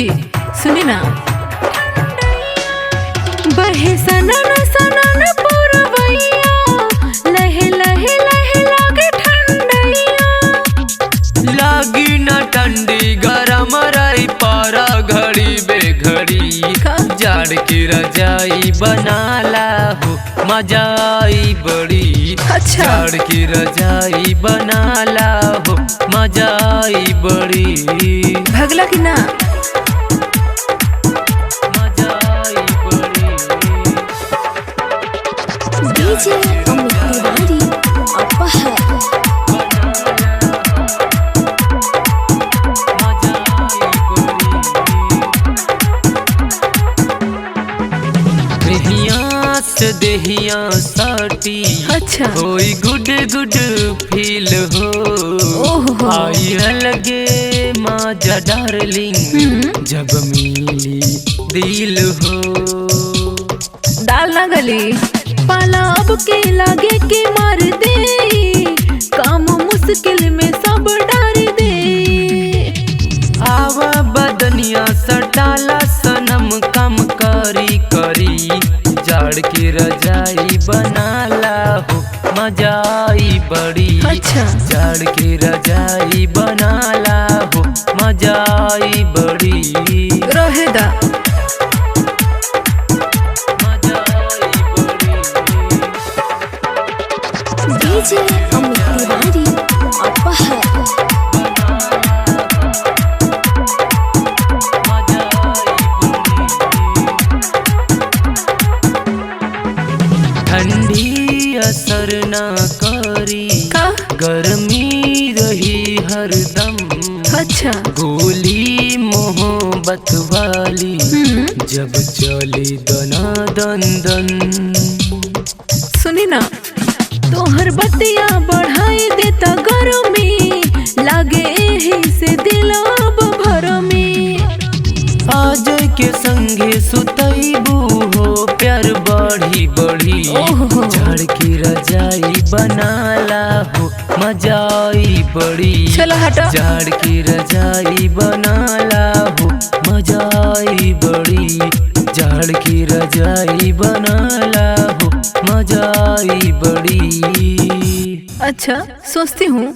जी सुनी ना। बहे सनन सनन पुरवैया, लहे लहे लहे लागे ठंडैया। लागी न ठंडी गरम रही पारा घड़ी बेघड़ी। जाड़ की रजाई बनाला हो मजा आई बड़ी। अच्छा। जाड़ की रजाई बनाला हो मजा आई बड़ी। भगला की ना। मजा आई बड़ी। डीजे अमित तिवारी अपहर। देहिया साटी। अच्छा। होई गुड गुड फील हो। ओहो। आई लगे माजा डार्लिंग जब मिली दिल हो। दाल ना गली पाला अब के लागे के मार दे। काम मुश्किल में सब डार दे। आवा बदनिया सटाला सनम कम करी करी। जाड़ की रजाई बनाला हो मजा आई बड़ी। अच्छा। जाड़ की रजाई बनाला हो मजा आई बड़ी। रहेदा मजा आई बड़ी। डीजे अमित तिवारी अपहर। ठंडी असर ना करी का? गर्मी रही हरदम। अच्छा। गोली मोहब्बत वाली जब चली दना दन दन। सुनी ना तोहर बतिया बढ़ाई देता गरमी। लागे एही से दिल अब भरमी। आज के संगे सुतैबू हो प्यार बढ़ी बढ़ी। झाड़ की रजाई बनाला हो मजा आई बड़ी। चलो हटा। झाड़ की रजाई बनाला हो मजा आई बड़ी। झाड़ की रजाई बनाला हो मजा आई बड़ी। अच्छा सोचती हूँ